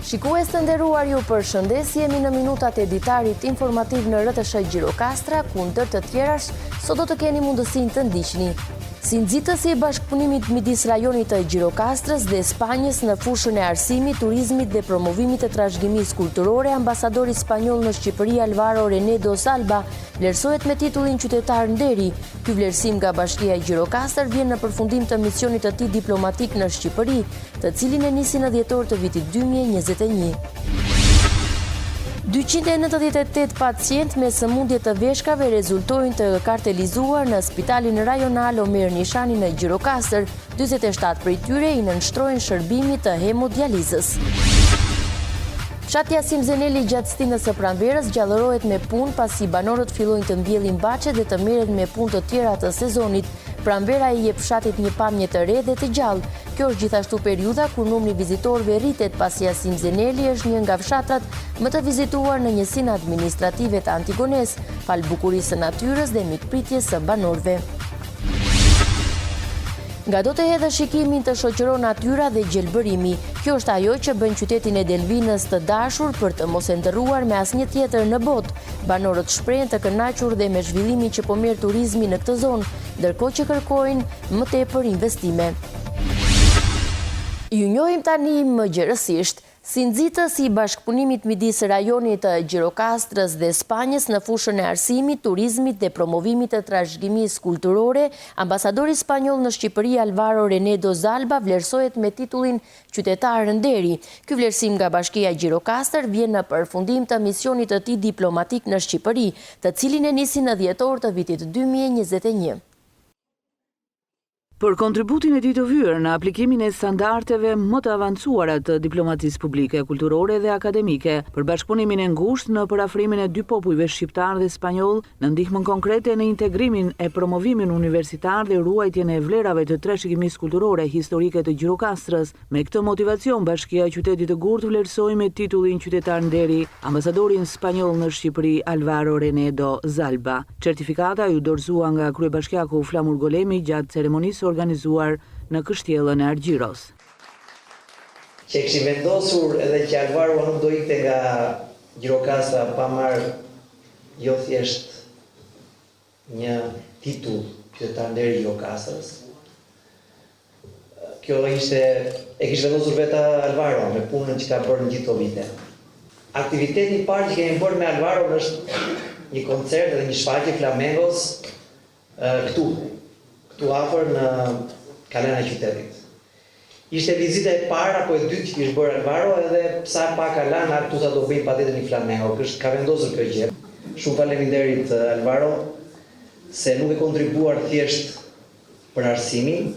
Shikues të nderuar, ju përshëndes, jemi në minutat e ditarit informativ në RTS Gjirokastra, ku ndër të tjerash, sot do të keni mundësinë të ndiqni. Si nxitësi i bashkëpunimit midis rajonit të Gjirokastrës dhe Spanjës në fushën e arsimit, turizmit dhe promovimit të trashëgimisë kulturore, ambasadori spanjoll në Shqipëri Alvaro Renedo Zalba vlerësohet me titullin qytetar nderi. Ky vlerësim nga Bashkia e Gjirokastër vjen në përfundim të misionit të tij diplomatik në Shqipëri, të cilin e nisi në dhjetor të vitit 2021. 298 pacient me sëmundje të veshkave rezultojnë të kartelizuar në Spitalin Rajonal Omer Nishani në Gjirokastër, 47 prej tyre i nënshtrojnë shërbimit të hemodializës. Fshati Asim Zeneli gjatë stinës së pranverës gjallërohet me punë pasi banorët fillojnë të mbjellin baçe dhe të merret me punë të tjera të sezonit. Pranvera i jep fshatit një pamje të re dhe të gjallë. Kjo është gjithashtu periudha kur numri vizitorëve rritet pasi Asim Zeneli është një nga fshatrat më të vizituar në njësinë administrative të Antigones, fal bukurisë së natyrës dhe mikpritjes së banorëve. Nga do të hedhë shikimin të shoqëron natyra dhe gjelbërimi. Kjo është ajo që bën qytetin e Delvinës të dashur për të mos e ndërruar me asnjë tjetër në botë. Banorët shprehen të kënaqur dhe me zhvillimin që po merr turizmi në këtë zonë, ndërkohë që kërkojnë më tepër investime. Ju njohim tani më gjerësisht. Si nxitës i bashkëpunimit midis rajonit të Gjirokastrës dhe Spanjës në fushën e arsimit, turizmit dhe promovimit të trashëgimisë kulturore, ambasadori spanjoll në Shqipëri Alvaro Renedo Zalba vlerësohet me titullin qytetar nderi. Ky vlerësim nga Bashkia e Gjirokastër vjen në përfundim të misionit të tij diplomatik në Shqipëri, të cilin e nisi në dhjetor të vitit 2021. Për kontributin e tij të vyer në aplikimin e standardeve më të avancuara të diplomacisë publike, kulturore dhe akademike, për bashkëpunimin e ngushtë në përafrimin e dy popujve shqiptar dhe spanjoll, në ndihmën konkrete në integrimin e promovimin universitar dhe ruajtjen e vlerave të trashëgimisë kulturore historike të Gjirokastrës. Me këtë motivacion, Bashkia e Qytetit të Gurtë vlerësoi me titullin qytetar nderi ambasadorin spanjoll në Shqipëri Alvaro Renedo Zalba. Certifikata ju dorëzua nga kryebashkiaku Flamur Golemi gjatë ceremonisë organizuar në kështjellën e Argjiros. Që kishim vendosur edhe që Alvaro nuk do ikte nga Gjirokastra pa marrë jo thjesht një titull qytetar nderi i Gjirokastrës. Kjo e kishte vendosur vetë Alvaro me punën që ka bërë në gjithë këto vite. Aktiviteti i parë që kemi bërë me Alvaro është një koncert dhe një shfaqje flamengos këtu afër në kalena e qytetit. Ishte vizita e parë apo e dytë që kishte bërë Alvaro edhe sa pak kalana këtu sa do bëjmë patjetër një flamengo. Ka vendosur kjo gjë. Shumë faleminderit Alvaro se nuk e kontribuar thjesht për arsimin,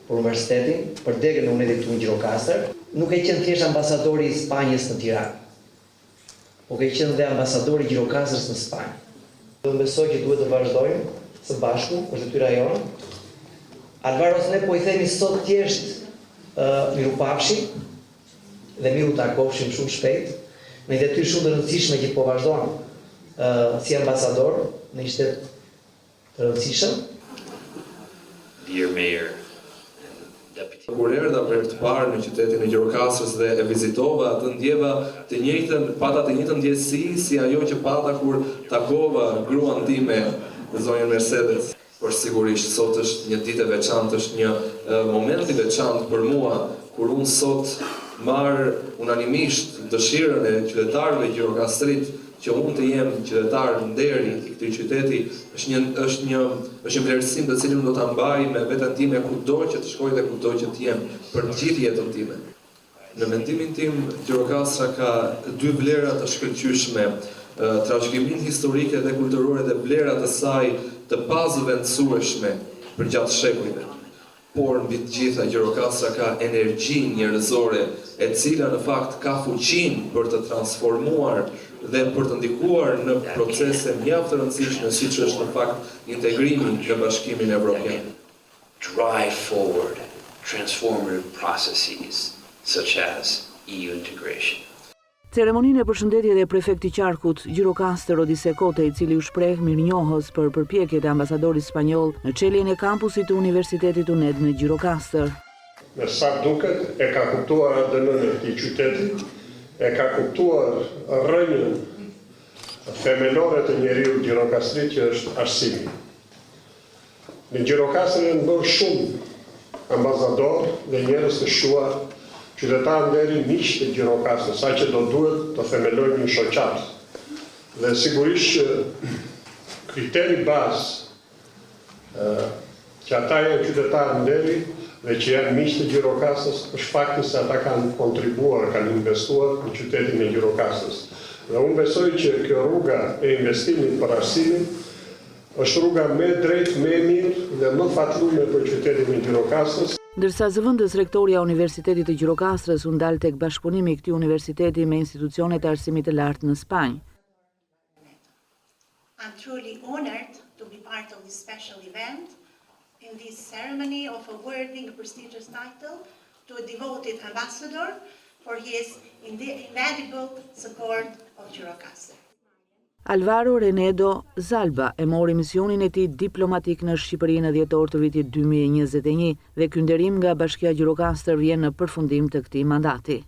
për universitetin, për degën e UNED-it këtu në Gjirokastër, nuk e qenë thjesht ambasadori i Spanjës në Tiranë, por ka qenë dhe ambasadori i Gjirokastrës në Spanjë. Do besoj që duhet të vazhdojmë së bashku, është detyra jonë. Alvaro, ne po i themi sot thjesht mirupafshim dhe miru takofshim shumë shpejt, në një detyrë shumë të rëndësishme që po vazhdon si ambasador në një shtet të rëndësishëm. Dear Mayor, kur erdha për të parë në qytetin e Gjirokastrës dhe e vizitova, të ndjeva pata të njëjtën ndjesi si ajo që pata kur takova gruan time, zonjën Mercedes. Por sigurisht sot është një ditë e veçantë, është një moment i veçantë për mua, kur unë sot marr unanimisht dëshirën e qytetarëve Gjirokastrit që unë të jem qytetar nderi i këtij qyteti, është një vlerësim të cilin do ta mbaj me veten time kudo që të shkoj dhe kudo që të jem për gjithë jetën time. Në mendimin tim, Gjirokastra ka dy vlera të shkëlqyeshme, trashëgiminë historike dhe kulturore dhe vlerat e saj të pazëvendësueshme për gjatë shekujve. Por mbi të gjitha Gjirokastra ka energji njerëzore e cila në fakt ka fuqinë për të transformuar dhe për të ndikuar në procese mjaft të rëndësishme siç është në fakt integrimi në Bashkimin Evropian. Drive forward transformative processes such as EU integration. Ceremoninë e përshëndetjes dhe prefekti i Qarkut, Gjirokastër Odise Kote, i cili u shpreh mirënjohës për përpjekjet e ambasadorit spanjoll në çeljen e kampusit të Universitetit UNED në Gjirokastër. Me sa duket e ka kuptuar atë dënën e këtij qyteti e ka kuptuar rrënjën themelore të njeriu Gjirokastri që është arsimi. Në Gjirokastër janë bërë shumë ambasador dhe njerëz të shuar, qytetarë nderi miq të Gjirokastër, saqë do duhet të themelojmë një shoqat. Dhe sigurisht që kriteri bazë që ata janë qytetarë nderi dhe që janë miq të Gjirokastës është fakti se ata kanë kontribuar, kanë investuar në qytetin e Gjirokastës. Dhe unë besoj që kjo rruga e investimit për arsimin është rruga më drejt, më e mirë dhe më fatlume për qytetin e Gjirokastës. Ndërsa zëvendës rektoria e Universitetit të Gjirokastrës u ndal tek bashkëpunimi i këtij universiteti me institucionet e arsimit të lartë në Spanjë. I'm truly honored to be part of this special event in this ceremony of awarding a prestigious title to a devoted ambassador for his invaluable support of Gjirokastër. Alvaro Renedo Zalba e mori misionin e tij diplomatik në Shqipëri në dhjetor të vitit 2021 dhe ky nderim nga Bashkia Gjirokastër vjen në përfundim të këtij mandati.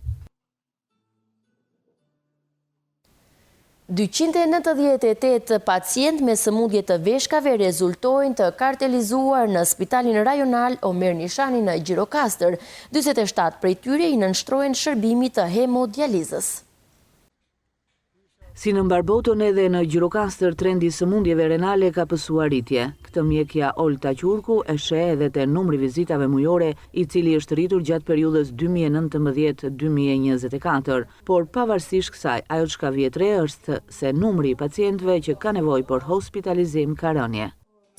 298 pacient me sëmundje të veshkave rezultojnë të kartelizuar në Spitalin Rajonal Omer Nishani në Gjirokastër. 47 prej tyre i nënshtrohen shërbimit të hemodializës. Si në mbarbotën edhe në Gjirokastër, trendi i sëmundjeve renale ka pësuar rritje. Këtë mjekja Olta Qurku e sheh edhe te numri vizitave mujore, i cili është rritur gjatë periudhës 2019-2024. Por pavarësisht kësaj, ajo që ka vjet re është se numri i pacientëve që ka nevojë për hospitalizim ka rënje.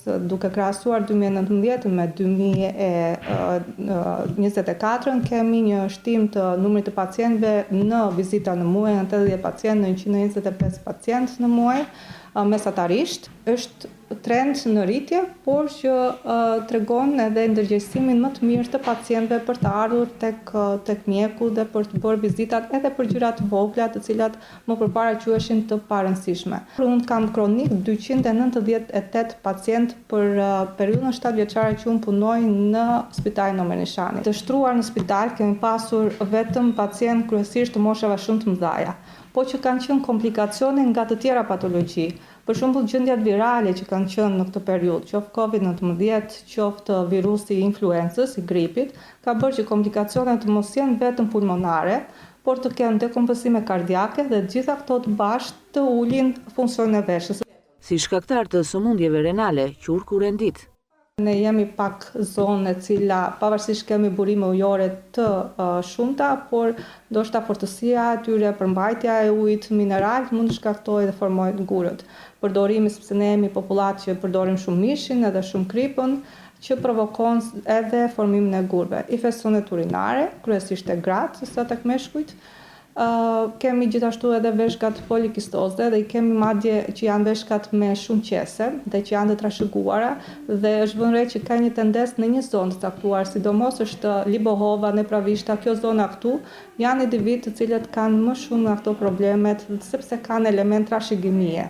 Duke krahasuar 2019 me 2024, kemi një shtim të numrit të pacientëve në vizita në muaj, në 80 pacientë në 125 pacientë në muaj, mesatarisht. Është trend në rritje, por që tregon edhe ndërgjegjësimin më të mirë të pacientëve për të ardhur tek mjeku dhe për të bërë vizitat edhe për gjëra të vogla, të cilat më përpara quheshin të parëndësishme. Unë kam kronik 298 pacientë për periudhën 7 vjeçare që unë punoj në Spitalin Omer Nishani. Të shtruar në spital kemi pasur vetëm pacientë kryesisht të moshave shumë të mëdha, po që kanë qenë komplikacione nga të tjera patologji. Për shembull, gjendjat virale që kanë qenë në këtë periudhë, qoftë COVID-19, qoftë virusi i influencës, i gripit, ka bërë që komplikacionet të mos jenë vetëm pulmonare, por të kenë dekompozime kardiake dhe gjitha këto të bashkë të ulin funksionin e veshës. Si shkaktar të sëmundjeve renale, Qurku rendit. Ne jemi pak zonë e cila pavarësisht kemi burime ujore të shumta, por ndoshta fortësia e tyre, përmbajtja e ujit mineral mund të shkaktojë dhe formojë ngurët. Përdorimi, sepse ne jemi popullat që përdorim shumë mishin edhe shumë kripën, që provokon edhe formimin e gurëve. Infeksionet urinare, kryesisht e gratë, sa tek meshkujt. Kemi gjithashtu edhe veshkat polikistoze dhe i kemi madje që janë veshkat me shumë qese dhe që janë të trashëguara dhe është vënë re që ka një tendencë në një zonë të caktuar, sidomos është Libohova, Nepravishta, kjo zona këtu, janë individ të cilët kanë më shumë nga këto problemet sepse kanë element trashëgimie.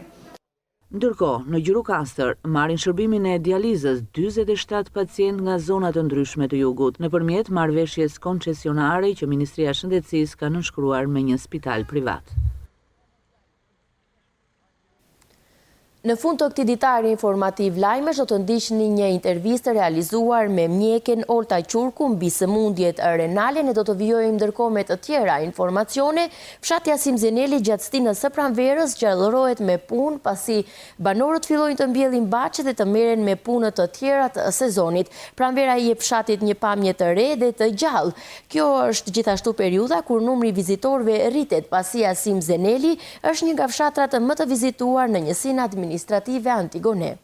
Ndërkohë, në Gjirokastër marrin shërbimin e dializës 47 pacientë nga zona të ndryshme të jugut, nëpërmjet marrëveshjes koncesionare që Ministria e Shëndetësisë ka nënshkruar me një spital privat. Në fund të këtij ditari informativ lajmesh do të ndiqni një intervistë realizuar me mjeken Olta Qurku mbi sëmundjet renale. Ne do të vijojmë ndërkohë me të tjera informacione. Fshati Asim Zeneli gjatë stinës së pranverës gjallërohet me punë pasi banorët fillojnë të mbjellin baçe dhe të merren me punët të tjera të sezonit. Pranvera i jep fshatit një pamje të re dhe të gjallë. Kjo është gjithashtu periudha kur numri vizitorëve rritet pasi Asim Zeneli është një nga fshatrat më të vizituar në njësinë administrative Antigone.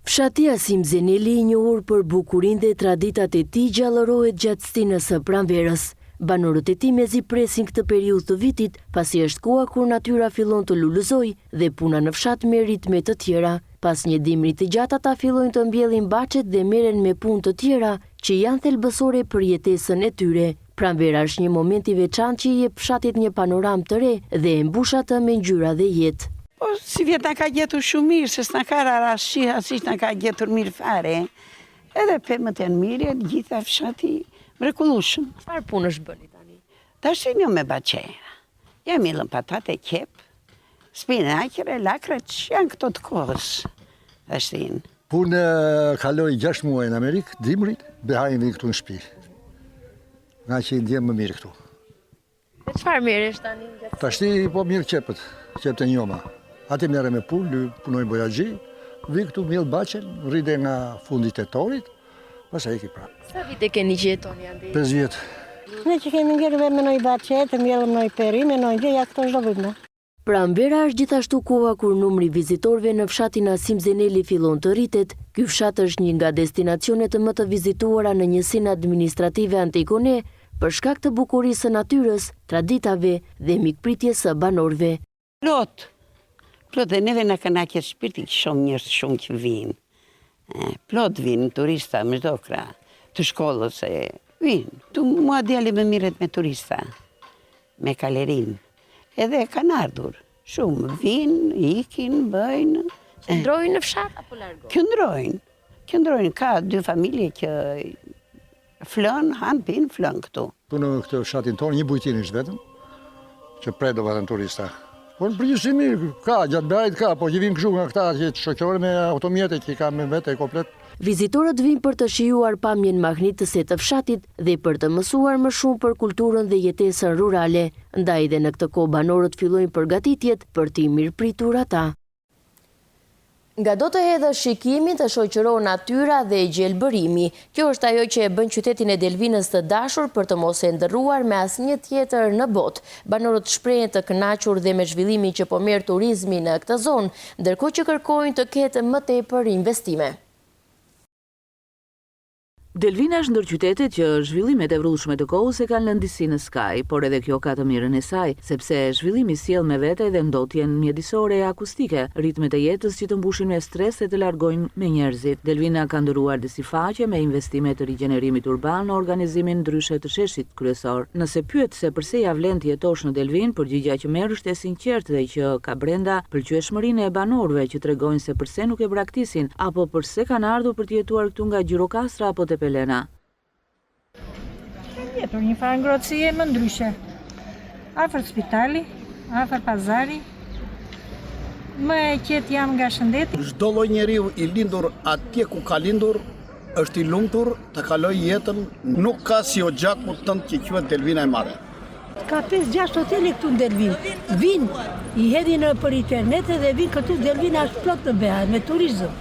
Fshati Asim Zeneli, i njohur për bukurinë dhe traditat e tij, gjallërohet gjatë stinës së pranverës. Banorët e tij mezi presin këtë periudhë të vitit, pasi është koha kur natyra fillon të lulëzojë dhe puna në fshat me ritme të tjera. Pas një dimri të gjatë ata fillojnë të mbjellin baçet dhe merren me punë të tjera që janë thelbësore për jetesën e tyre. Pranvera është një moment i veçantë që i jep fshatit një panoramë të re dhe e mbush atë me ngjyra dhe jetë. Po, si vjet na ka gjetur shumë mirë, se s'na ka rarashi, asisht na ka gjetur mirë fare. Edhe pemët janë mirë, gjitha fshati mrekullueshëm. Çfarë punësh bëni tani? Tash një me baqera. Ja milën patate qep, spinaqre, lakrat, që janë këto të kohës. Ashtin. Unë kaloj 6 muaj në Amerikë, dimrit, behajnë vi këtu në shtëpi. Nga që i ndjem më mirë këtu. E çfarë merresh tani? Tashti po mirë qepët e njoma. Ati mjere me punë, punoj bojagji, vi këtu mjellë baqen, rride nga fundit e torit, pas e ki pra. Sa vite keni që jetoni andi? 5 vjetë. Ne që kemi ngjerë me noj baqetë, mjellëm noj peri, me noj gjeja këto çdo vit. Pranvera është gjithashtu koha kur numri vizitorëve në fshatin Asim Zeneli fillon të rritet. Ky fshat është një nga destinacionet më të vizituara në njësinë administrative Antigone për shkak të bukurisë së natyrës, traditave dhe mikpritjes së banorëve. Plot e neve në kënaqet shpirti shumë njerëz shumë që vinë. Plot vinë turista më çdo krah, të shkollës e vinë. Tu mua djali më mirret me turista, me kalerin. Edhe kanë ardhur, shumë, vinë, ikin, bëjnë. Qëndrojnë në fshat apo largohen? Qëndrojnë, ka 2 familje që flën, hanë, pinë, flën këtu. Tu në këtë fshatin tonë, një bujtin ishtë vetëm, që predova të turista. Por në përgjithësimi ka, gjatë behajt ka, po që vinë kështu nga këta që të shoqore me automjete që ka me vete komplet. Vizitorët vinë për të shijuar pamjen magnitëse të fshatit dhe për të mësuar më shumë për kulturën dhe jetesën rurale, ndaj dhe në këtë kohë banorët fillojnë përgatitjet për t'i mirëpritur ata. Nga do të hedhë shikimin të shoqëron natyra dhe gjelbërimi. Kjo është ajo që e bën qytetin e Delvinës të dashur për të mos e ndërruar me asnjë tjetër në botë. Banorët shprehen të kënaqur dhe me zhvillimin që po merr turizmi në këtë zonë, ndërkohë që kërkojnë të ketë më tepër investime. Delvina është ndër qytetet që zhvillimet e vrullshme të kohës e kanë lëndisi në skaj, por edhe kjo ka të mirën e saj, sepse zhvillimi sjell me vete dhe ndotjen mjedisore e akustike, ritmet e jetës që të mbushin me stres e të largojnë me njerëzit. Delvina ka ndëruar dhe si faqe me investime të rigjenerimit urban në organizimin ndryshe të sheshit kryesor. Nëse pyet se përse ja vlen të jetosh në Delvin, përgjigja që merr është e sinqertë dhe që ka brenda pëlqyeshmërinë e banorëve që tregojnë se përse nuk e braktisin apo përse kanë ardhur për të jetuar këtu nga Gjirokastra apo Elena. Për një farë ngrohtësie më ndryshe. Afër spitali, afër pazari, më e qetë jam nga shëndeti. Çdo lloj njeriu i lindur atje ku ka lindur është i lumtur të kaloj jetën, nuk ka si o gjakmu tënd që quhet Delvina e Madhe. Ka 5-6 hotele këtu në Delvin. Vinë, i hedhin për internet dhe vinë këtu. Delvina është plot në behaj, me turizëm.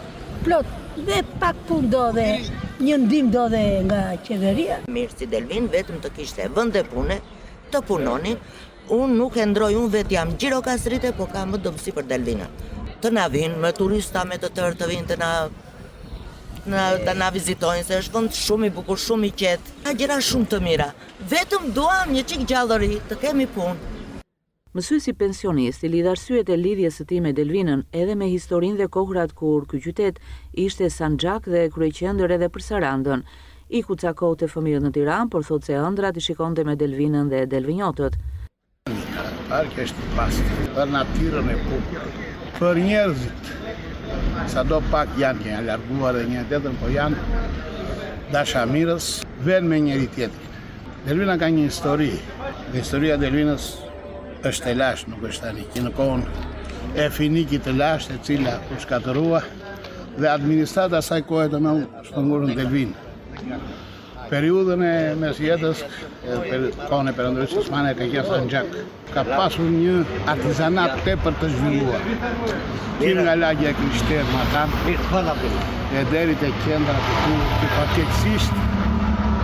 Plot. Dhe pak punë do dhe një ndim do dhe nga qeveria. Mirë si Delvin vetëm të kishte vende pune, të punonin. Unë nuk e ndroj, unë vetë jam Gjirokastrite, po ka më dobësi për Delvina. Të na vinë me turista, me të tërë të vinë të na vizitojnë, se është vend shumë i bukur, shumë i qetë. Ka gjëra shumë të mira. Vetëm duam një çik gjallëri, të kemi punë. Mësuesi pensionist i lidh arsyet e lidhjes së tij me Delvinën edhe me historinë dhe kohrat kur ky qytet ishte sanxhak dhe kryeqendër edhe për Sarandën. I kucakote fëmijët në Tiranë, por thotë se ëndrat i shikonte me Delvinën dhe delvinjotët. Parki është i pastër për natyrën e bukur, për njerëzit. Sado pak janë larguar dhe një tjetër, po janë dashamirës, vën me njëri tjetrin. Delvina ka një histori. Dhe historia e Delvinës është e lashtë, nuk është tani, që në kohën e Finikit të lashtë, e cila u shkatërua dhe administrata saj kohë të më shpëngurën Delvinë. Periudhën e mesjetës, kohën e perëndimit osmane ka qenë sanxhak. Ka pasur një artizanat tepër të zhvilluar. Kim nga lagja e Krishterë Matan, e deri te qendra këtu, që fatkeqësisht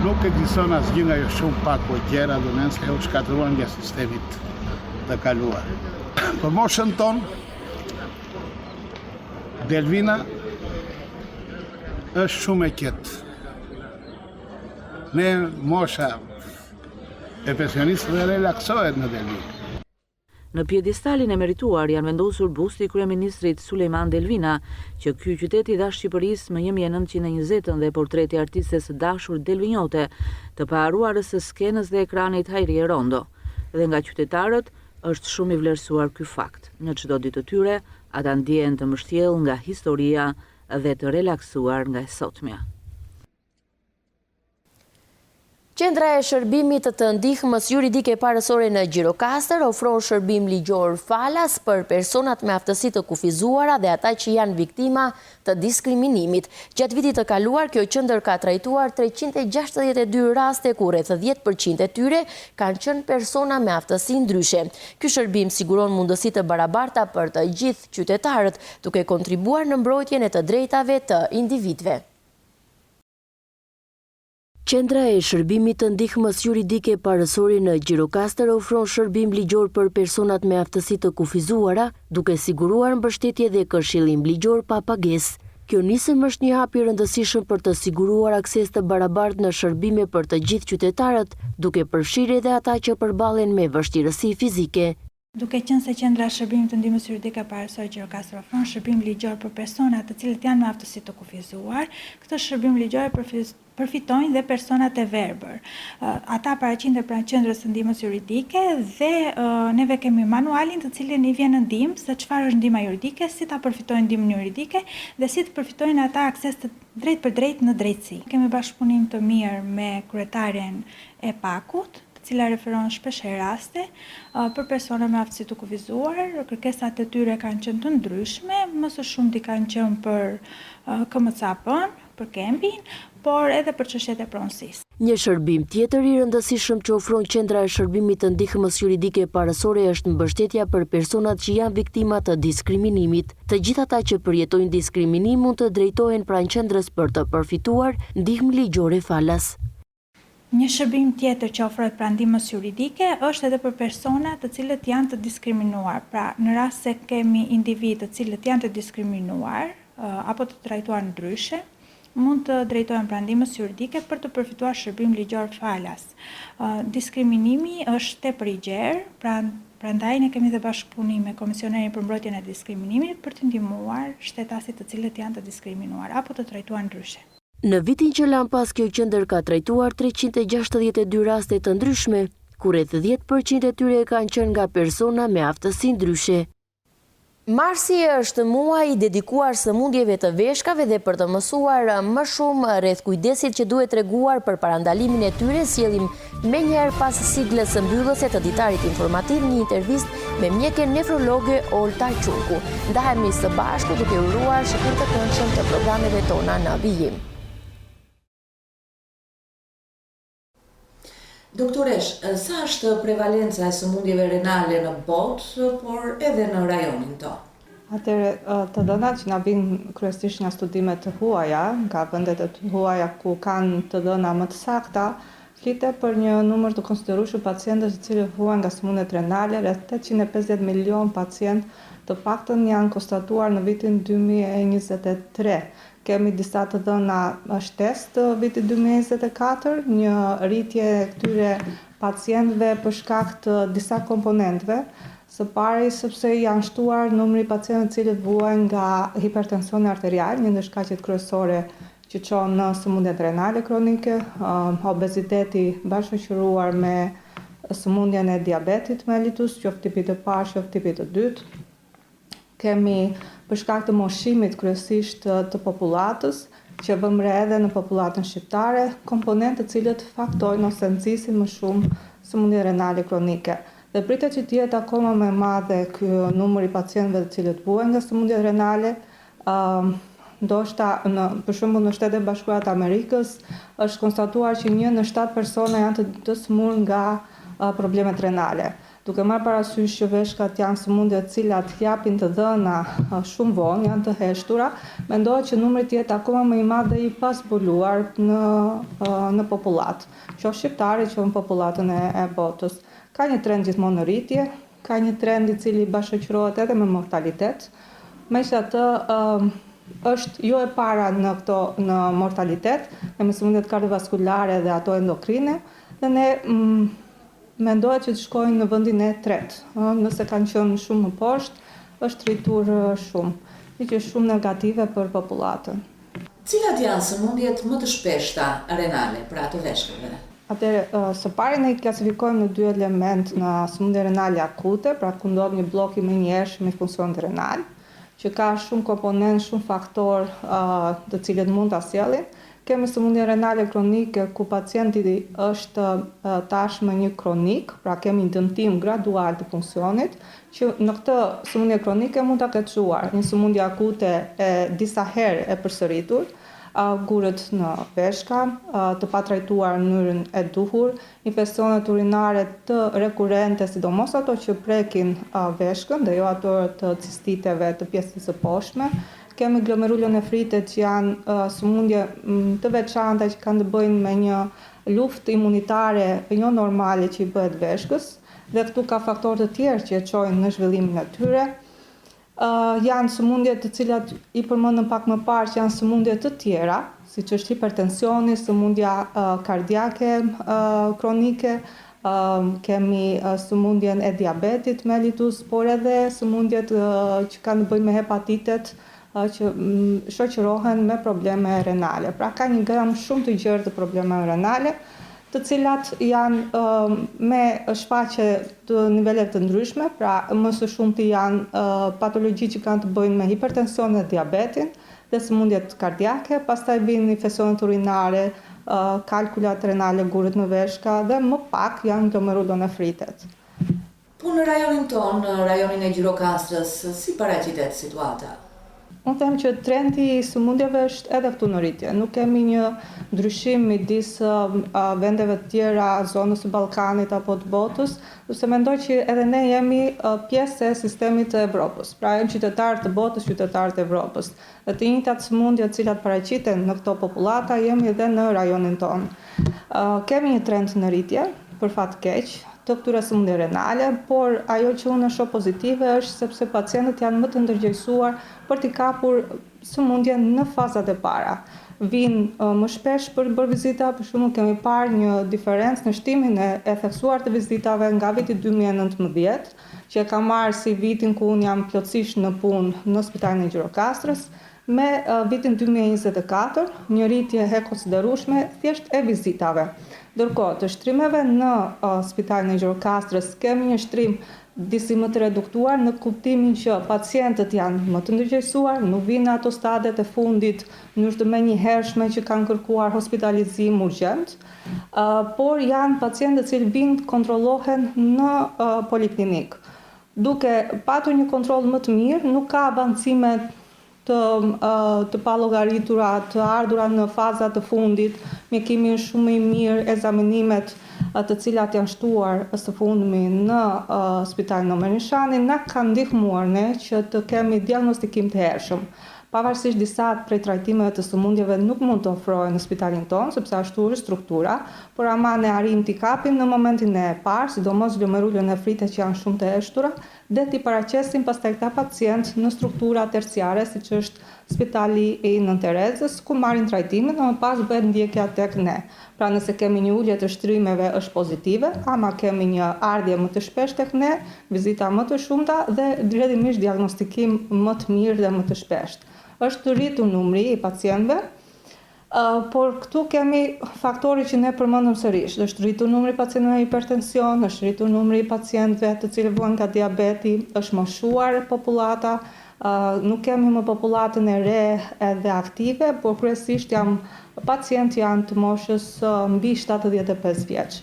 nuk ekziston asgjë nga jo shumë pak, po gjëra do të se u shkatëruan nga sistemit të kaluar. Për moshën tonë, Delvina është shumë e qetë. Ne mosha e pensionistëve relaksohet në Delvinë. Në pjedestalin e merituar janë vendosur busti i kryeministrit Sulejman Delvina, që ky qytet i dha Shqipërisë më 1920 dhe portreti i artistes së dashur delvinjote, të paharuarës së skenës dhe ekranit Hajrie Rondo. Dhe nga qytetarët është shumë i vlerësuar ky fakt. Në çdo ditë të tyre, ata ndjehen të mbështjellë nga historia dhe të relaksuar nga e sotmja. Qendra e shërbimit të ndihmës juridike parësore në Gjirokastër ofron shërbim ligjor falas për personat me aftësi të kufizuara dhe ata që janë viktima të diskriminimit. Gjatë vitit të kaluar, kjo qendër ka trajtuar 362 raste ku rreth 10% e tyre kanë qenë persona me aftësi ndryshe. Ky shërbim siguron mundësi të barabarta për të gjithë qytetarët, duke kontribuar në mbrojtjen e të drejtave të individëve. Qendra e shërbimit të ndihmës juridike parësore në Gjirokastër ofron shërbim ligjor për personat me aftësi të kufizuara, duke siguruar mbështetje dhe këshillim ligjor pa pagesë. Kjo nisëm është një hap i rëndësishëm për të siguruar akses të barabartë në shërbime për të gjithë qytetarët, duke përfshirë edhe ata që përballen me vështirësi fizike. Duke qenë se qendra e shërbimit të ndihmës juridike parësore Gjirokastër ofron shërbim ligjor për personat të cilët janë me aftësi të kufizuar, këtë shërbim ligjor përfitojnë dhe personat e verbër. Ata paraqinden pranë qendrës së ndihmës juridike dhe neve kemi manualin të cilin i vjen në ndihmë se çfarë është ndihma juridike, si ta përfitojnë ndihmën juridike dhe si të përfitojnë ata akses të drejt për drejt në drejtësi. Kemi bashkëpunim të mirë me kryetaren e PAK-ut, cila referon shpesh raste për persona me aftësi të kufizuar. Kërkesat e tyre kanë qenë të ndryshme, më së shumti kanë qenë për KMCAP-n, për kempin, por edhe për çështjet e pronësisë. Një shërbim tjetër i rëndësishëm që ofron qendra e shërbimit të ndihmës juridike parësore është mbështetja për personat që janë viktima të diskriminimit. Të gjithë ata që përjetojnë diskriminim mund të drejtohen pranë qendrës për të përfituar ndihmë ligjore falas. Një shërbim tjetër që ofrohet pranë ndihmës juridike është edhe për persona të cilët janë të diskriminuar. Pra, në rast se kemi individ të cilët janë të diskriminuar apo të trajtuar ndryshe, mund të drejtohen pranë ndihmës juridike për të përfituar shërbim ligjor falas. Diskriminimi është tepër i gjerë, prandaj ne kemi dhe bashkëpunim me Komisionerin për mbrojtjen e diskriminimit për të ndihmuar shtetasit të cilët janë të diskriminuar apo të trajtuar ndryshe. Në vitin që lan pas, kjo qendër ka trajtuar 362 raste të ndryshme, ku rreth 10% e tyre kanë qenë nga persona me aftësi ndryshe. Marsi është muaj i dedikuar sëmundjeve të veshkave dhe për të mësuar më shumë rreth kujdesit që duhet treguar për parandalimin e tyre, sjellim menjëherë pas siglës së mbyllëse të ditarit informativ një intervistë me mjeken nefrologe Olta Quku. Ndahemi së bashku duke uruar shikim të këndshëm të programeve tona në vijim. Doktoresh, sa është prevalenca e sëmundjeve renale në botë, por edhe në rajonin tonë? Atëre, të dhënat që na vinë kryesisht nga studimet të huaja, nga vendet të huaja ku kanë të dhëna më të sakta, flitet për një numër të konsiderueshëm pacientësh të cilët vuajnë nga sëmundjet renale, rreth 850 milion pacient të paktën janë konstatuar në vitin 2023. Kemi disa të dhëna shtesë të vitit 2024, një rritje e këtyre pacientëve për shkak të disa komponentëve. Së pari sepse janë shtuar numri pacientëve të cilët vuajnë nga hipertensioni arterial, një ndër shkaqet kryesore që çon në sëmundjet renale kronike, obeziteti bashkëqyruar me sëmundjen e diabetit mellitus, qoftë tipi të parë, qoftë tipi të dytë. Kemi për shkak të moshimit kryesisht të popullatës, që vëmë re edhe në popullatën shqiptare, komponentë të cilët faktojnë ose nxisin më shumë sëmundje renale kronike. Dhe pritet që të jetë akoma më e madhe ky numër i pacientëve të cilët vuajnë nga sëmundjet renale. Ndoshta për shembull në Shtetet Bashkuara të Amerikës është konstatuar që 1 në 7 persona janë të smur nga problemet renale. Duke marrë parasysh që veshkat janë sëmundje të cilat japin të dhëna shumë vonë, janë të heshtura, mendohet që numri të jetë akoma më i madh dhe i pasbuluar në popullat, qoftë shqiptare, qoftë në popullatën e botës. Ka një trend gjithmonë në rritje, ka një trend i cili bashkëqyrohet edhe me mortalitet. Megjithatë, është jo e para në mortalitet, me sëmundjet kardiovaskulare dhe ato endokrine, dhe ne mendohet që të shkojnë në vendin e tretë. Nëse kanë qenë shumë më poshtë, është rritur shumë, që është shumë negative për popullatën. Cilat janë sëmundjet më të shpeshta renale për ato veshkave? Atëherë, së pari ne i klasifikojmë në 2 element në sëmundje renale akute, pra ku ndodh një blok i menjëhershëm i funksionit renal, që ka shumë komponent, shumë faktor të cilët mund ta sjellin. kemi sëmundje renale kronike ku pacienti është tashmë një kronik, pra kemi një dëmtim gradual të funksionit, që në këtë sëmundje kronike mund ta ketë çuar një sëmundje akute e disa herë e përsëritur, gurët në veshka, të patrajtuar në mënyrën e duhur, infeksionet urinare të rekurente, sidomos ato që prekin veshkën dhe jo ato të cistiteve të pjesës së poshtme. Kemi glomerulonefrite që janë sëmundje të veçanta që kanë të bëjnë me një luftë imunitare jo normale që i bëhet veshkës, dhe këtu ka faktorë të tjerë që e çojnë në zhvillimin e tyre. Janë sëmundje të cilat i përmendëm pak më parë që janë sëmundje të tjera, siç është hipertensioni, sëmundja kardiake kronike, kemi sëmundjen e diabetit mellitus, por edhe sëmundjet që kanë të bëjnë me hepatitet që shoqërohen me probleme renale. Pra ka një gamë shumë të gjerë të problemeve renale, të cilat janë me shfaqje të niveleve të ndryshme, pra më së shumti janë patologji që kanë të bëjnë me hipertension dhe diabetin dhe sëmundjet kardiake, pastaj vinë infeksionet urinare, kalkulat renale, gurët në veshka dhe më pak janë glomerulonefritet. Po në rajonin tonë, në rajonin e Gjirokastrës, si paraqitet situata? Unë them që trendi i sëmundjeve është edhe këtu në rritje. Nuk kemi një ndryshim midis vendeve të tjera, zonës së Ballkanit apo të botës, sepse mendoj që edhe ne jemi pjesë e sistemit të Evropës. Pra jemi qytetarë të botës, qytetarë të Evropës. Dhe të njëjtat sëmundje të cilat paraqiten në këto popullata jemi edhe në rajonin tonë. Kemi një trend në rritje, për fat keq, të këtyre sëmundje renale, por ajo që unë shoh pozitive është sepse pacientët janë më të ndërgjegjësuar për t'i kapur sëmundjen në fazat e para. Vinë më shpesh për bërë vizita, për shembull kemi parë një diferencë në shtimin e theksuar të vizitave nga viti 2019, që e ka marrë si vitin ku unë jam plotësisht në punë në Spitalin e Gjirokastrës, me vitin 2024, një rritje e konsiderueshme thjesht e vizitave. Ndërkohë, të shtrimeve në Spitalin e Gjirokastrës kemi një shtrim disi më të reduktuar në kuptimin që pacientët janë më të ndërgjegjësuar, nuk vinë në ato stadet e fundit në të menjëhershme që kanë kërkuar hospitalizim urgjent, por janë pacientët që vinë kontrollohen në poliklinik. Duke patur një kontroll më të mirë, nuk ka avancime të palogaritura, të ardhura në fazat të fundit, mjekimin shumë i mirë, ekzamenimet të cilat janë shtuar së fundmi në Spitalin Omer Nishani, na kanë ndihmuar ne që të kemi diagnostikim të hershëm. Pavarësisht disa prej trajtimeve të sëmundjeve nuk mund të ofrohen në spitalin tonë, sepse ashtu është struktura, por ama ne arrim t'i kapim në momentin e parë, sidomos glomerulonefrite që janë shumë të heshtura, dhe t'i paraqesim pastaj këta pacient në struktura terciare, siç është Spitali i Nën Terezës, ku marrin trajtimin dhe më pas bëhet ndjekja tek ne. Pra nëse kemi një ulje të shtrimeve është pozitive, ama kemi një ardhje më të shpesh tek ne, vizita më të shumta dhe rrjedhimisht diagnostikim më të mirë dhe më të shpeshtë. Është të rritur numri i pacientëve, por këtu kemi faktori që ne përmendëm sërish. Është rritur numri i pacientëve me hipertension, është rritur numri i pacientëve të cilët vuan nga diabeti, është moshuar popullata, nuk kemi më popullatën e re edhe aktive, por kryesisht pacientë janë të moshës mbi 75 vjeç.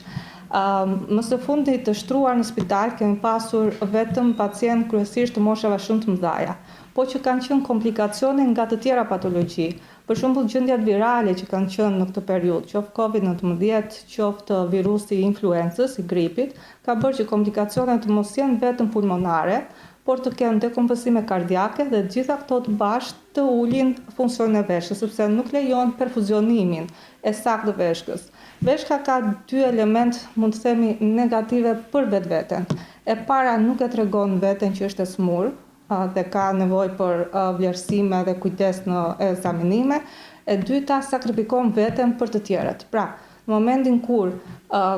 Më së fundi të shtruar në spital kemi pasur vetëm pacient kryesisht të moshave shumë të mëdha, po që kanë qenë komplikacione nga të tjera patologji. Për shembull, gjendjat virale që kanë qenë në këtë periudhë, qoftë COVID-19, qoftë virusi i influencës, i gripit, ka bërë që komplikacionet të mos jenë vetëm pulmonare, por të kenë dekompozime kardiake dhe gjitha këto të bashkë të ulin funksionin e veshkës, sepse nuk lejon perfuzionimin e saktë të veshkës. Veshka ka dy element, mund të themi, negative për vetveten. E para nuk e tregon veten që është e smur, dhe ka nevojë për vlerësime dhe kujdes në ekzaminime. E dyta, sakrifikon veten për të tjerët. Pra, në momentin kur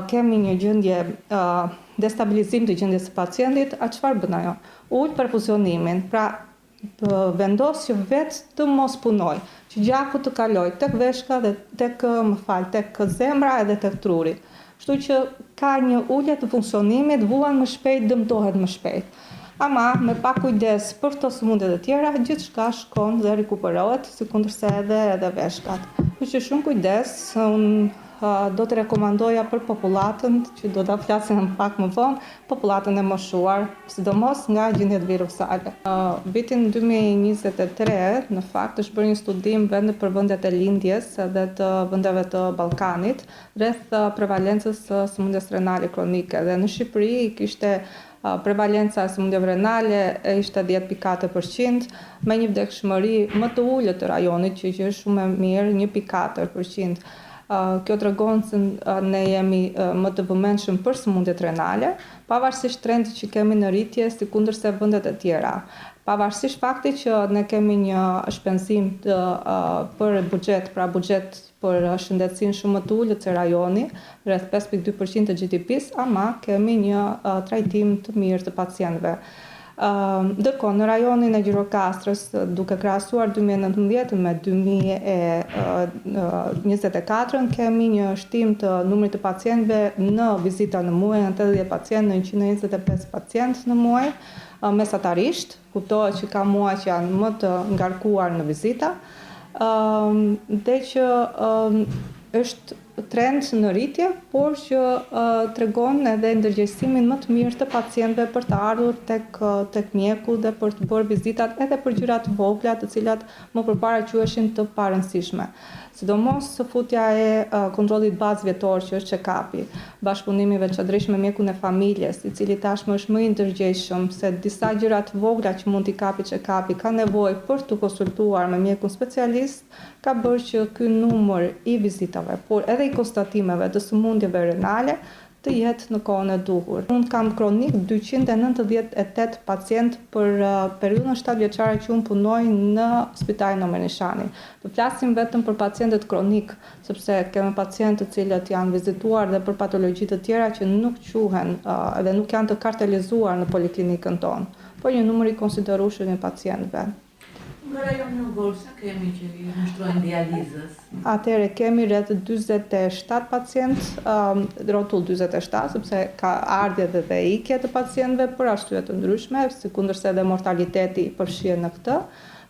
kemi një gjendje destabilizim të gjendjes së pacientit, çfarë bën ajo? Ul perfuzionimin. Pra, vendos që vetë të mos punoj, që gjaku të kaloj tek veshka dhe tek zemra edhe tek truri. Kështu që ka një ulje të funksionimit, vuan më shpejt, dëmtohet më shpejt. Ama me pak kujdes për këto sëmundje të tjera, gjithçka shkon dhe rikuperohet, sikundërse edhe veshkat. Që shumë kujdes, unë do të rekomandoja për popullatën, që do ta flasim pak më vonë, popullatën e moshuar, sidomos nga gjendjet virusale. Vitin 2023, në fakt, është bërë një studim vende për vendet e lindjes dhe të vendeve të Ballkanit rreth prevalencës së sëmundjes renale kronike. Dhe në Shqipëri kishte prevalenca e sëmundjeve renale ishte 10.4%, me një vdekshmëri më të ulët të rajonit, që është shumë e mirë, 1.4%. Kjo tregon se ne jemi më të vëmendshëm për sëmundjet renale, pavarësisht trendit që kemi në rritje sikundërse vendet e tjera. Pavarësisht faktit që ne kemi një shpenzim për buxhet, pra buxhet për shëndetësinë shumë më të ulët se rajoni, rreth 5.2% të GDP-s, ama kemi një trajtim të mirë të pacientëve. Ndërkohë, në rajonin e Gjirokastrës, duke krahasuar 2019 me 2024, kemi një shtim të numrit të pacientëve në vizita në muaj, në 80 pacientë, në 125 pacientë në muaj, mesatarisht, kuptohet që ka muaj që janë më të ngarkuar në vizita, dhe që është trend në rritje, por që tregon edhe ndërgjegjësimin më të mirë të pacientëve për të ardhur tek mjeku dhe për të bërë vizitat edhe për gjëra të vogla, të cilat më përpara quheshin të parëndësishme. Sidomos futja e kontrollit bazë vjetor, që është check-upi, bashkëpunimi veçanërisht me mjekun e familjes, i cili tashmë është më i ndërgjegjshëm se disa gjëra të vogla që mund t'i kapi check-upi ka nevojë për të konsultuar me mjekun specialist, ka bërë që ky numër i vizitave, por edhe i konstatimeve të sëmundjeve renale të jetë në kohën e duhur. Unë kam kronik 298 pacientë për periudhën 7 vjeçare që unë punoj në Spitalin Omer Nishani. Do flasim vetëm për pacientët kronik, sepse kemi pacientë të cilët janë vizituar dhe për patologji të tjera që nuk quhen edhe nuk janë të kartelizuar në poliklinikën tonë, por një numër i konsiderueshëm i pacientëve. Nga rajoni në Gorsa kemi që i nështrojnë dializës? Atëherë kemi rreth 47 pacientë, rrotull 47, sepse ka ardhje dhe ikje të pacientëve për arsye të ndryshme, sikundërse edhe mortaliteti i përfshihet në këtë.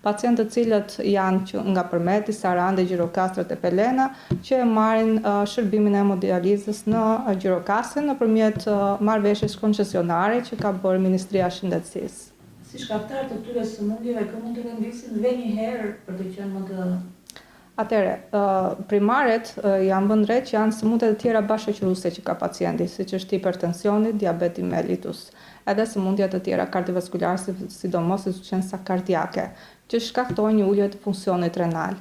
Pacientë të cilët janë nga Përmeti, Sarandi, Gjirokastra dhe Pelena, që marrin shërbimin e hemodializës në Gjirokastrë nëpërmjet marrëveshjes koncesionare që ka bërë Ministria e Shëndetësisë. Si shkaktar të këtyre sëmundjeve, kë mund të rendisin dhe një herë për të qenë më të... Atëre, primaret janë vënë re që janë sëmundjet e tjera bashkëqyruse që ka pacienti, siç është hipertensioni, diabeti mellitus, edhe sëmundjet e tjera kardiovaskulare, sidomos insuficienca kardiake, që shkaktojnë një ulje të funksionit renal.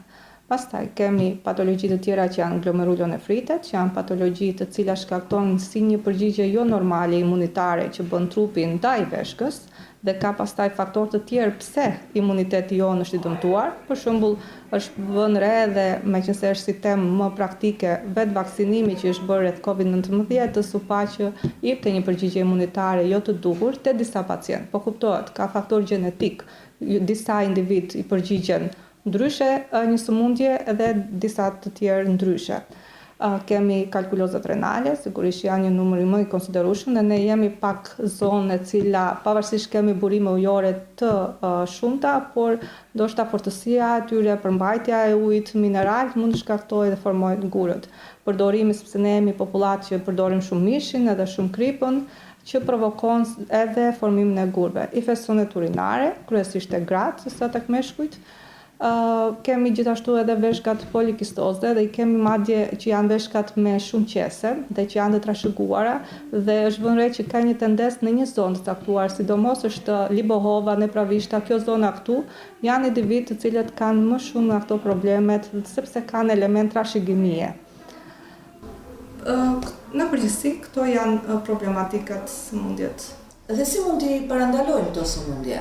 Pastaj kemi patologji të tjera që janë glomerulonefrite, që janë patologji të cilat shkaktojnë si një përgjigje jo normale imunitare që bën trupi ndaj veshkës, dhe ka pastaj faktorë të tjerë pse imuniteti jonë është i dëmtuar. Për shembull, është vënë re dhe meqense është si temë më praktike vetë vaksinimi që është bërë rreth COVID-19, të supa që jepte një përgjigje imunitare jo të duhur te disa pacientë. Po kuptohet, ka faktor gjenetik, disa individ i përgjigjen ndryshe një sëmundje edhe disa të tjerë ndryshe. Kemi kalkulozat renale, sigurisht janë një numër më i konsiderueshëm dhe ne jemi pak zonë e cila pavarësisht kemi burime ujore të shumta, por ndoshta fortësia e tyre, përmbajtja e ujit mineral mund të shkaktojë dhe formojë ngurët. Përdorimi, sepse ne jemi popullat që përdorim shumë mishin edhe shumë kripën, që provokon edhe formimin e gurëve. Infeksionet urinare, kryesisht e gratë, sesa tek meshkujt. Kemi gjithashtu edhe veshkat polikistozë dhe i kemi madje që janë veshkat me shumë qese dhe që janë të trashëguara dhe është vënë re që ka një tendencë në një zonë të caktuar, sidomos është Libohova, Nepravishta, kjo zona këtu, janë individ të cilët kanë më shumë nga këto problemet sepse kanë element trashëgimie. Në përgjithësi, këto janë problematikat sëmundjet. Dhe si mund t'i parandalojmë këto sëmundje?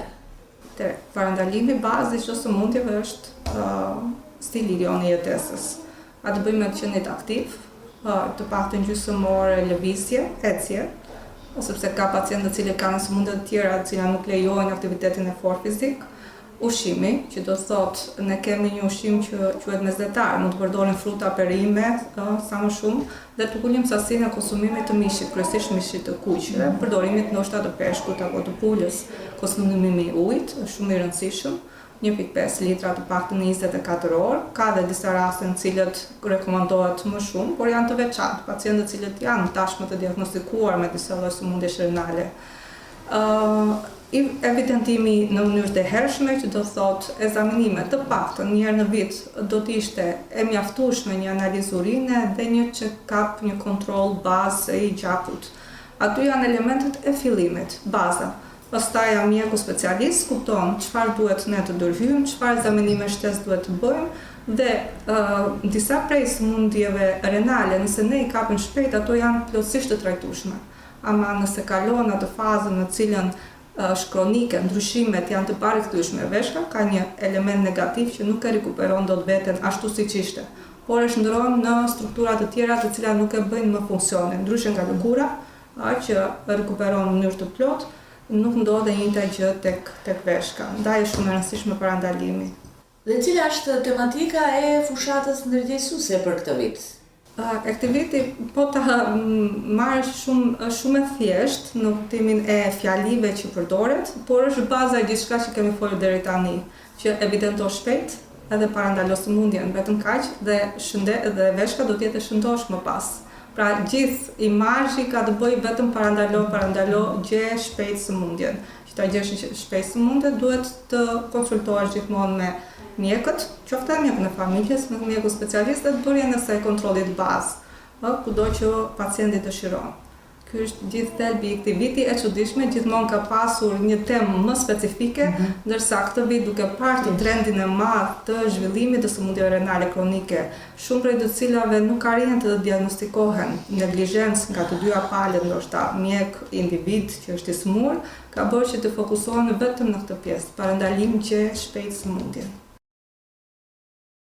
Parandalimi bazë i çdo sëmundjeve është stili i jetesës. A të bëjmë me qenit aktiv, të paktën gjysmore lëvizje, ecje, sepse ka pacientë të cilët kanë sëmundje të tjera të cilat nuk lejojnë aktivitetin e fortë fizik. Ushqimi, që do thotë ne kemi një ushqim që quhet mesdhetar, mund të përdorim fruta, perime sa më shumë dhe të ulim sasinë e konsumimit të mishit, kryesisht mishit të kuqe, përdorimit ndoshta të peshkut apo të pulës, konsumimi i ujit, është shumë i rëndësishëm. 1.5 litra të paktën në 24 orë. Ka dhe disa raste në cilët rekomandohet më shumë, por janë të veçantë, pacientët cilët janë tashmë të diagnostikuar me disa lloj sëmundjesh renale. Evidentimi në mënyrë të hershme, që do thot ekzaminime të paktën një herë në vit, do të ishte e mjaftueshme një analizë urine dhe një check-up, një kontroll bazë i gjaput. Ato janë elementet e fillimit, baza. Pastaj mjeku specialist kupton çfarë duhet ne të ndërhyjmë, çfarë ekzaminime shtesë duhet të bëjmë dhe disa prej sëmundjeve renale, nëse ne i kapim shpejt, ato janë plotësisht të trajtueshme. Ama nëse kalon atë fazën në cilën është kronike, ndryshimet janë të parikthyer e veshka, ka një element negativ që nuk e rikuperon dot veten ashtu siç ishte, por e shndron në struktura të tjera të cilat nuk e bëjnë më funksionin. Ndryshe nga lëkura, që rikuperon në mënyrë të plotë, nuk ndodhe njëjta gjë tek veshka. Ndaj është shumë e rëndësishme parandalimi. Dhe cila është tematika e fushatës ndërgjegjësuese për këtë vit? Këtë viti po ta marrë shumë e thjesht në kuptimin e fjalive që përdoret, por është baza e gjithçka që kemi folur deri tani, që evidenton shpejt edhe parandalo sëmundjen, vetëm kaq dhe veshka do të jetë e shëndosh më pas. Pra gjithë imazhi ka të bëjë vetëm parandalo gje shpejt sëmundjen. Që ta gjesh shpejt sëmundjen duhet të konsultohesh gjithmonë me mjekët, qoftë mjekun e familjes, me mjeku specialist dhe bërjen e saj kontrollit bazë, kudo që pacienti dëshiron. Ky është gjithë thelbi i këtij viti e çuditshme, gjithmonë ka pasur një temë më specifike, ndërsa këtë vit duke parë trendin e madh të zhvillimit të sëmundjeve renale kronike, shumë prej të cilave nuk arrin të diagnostikohen, neglizhencë nga të dyja palët, ndoshta mjek, individ që është i smur, ka bërë që të fokusohen vetëm në këtë pjesë, parandalim që shpejt sëmundjen.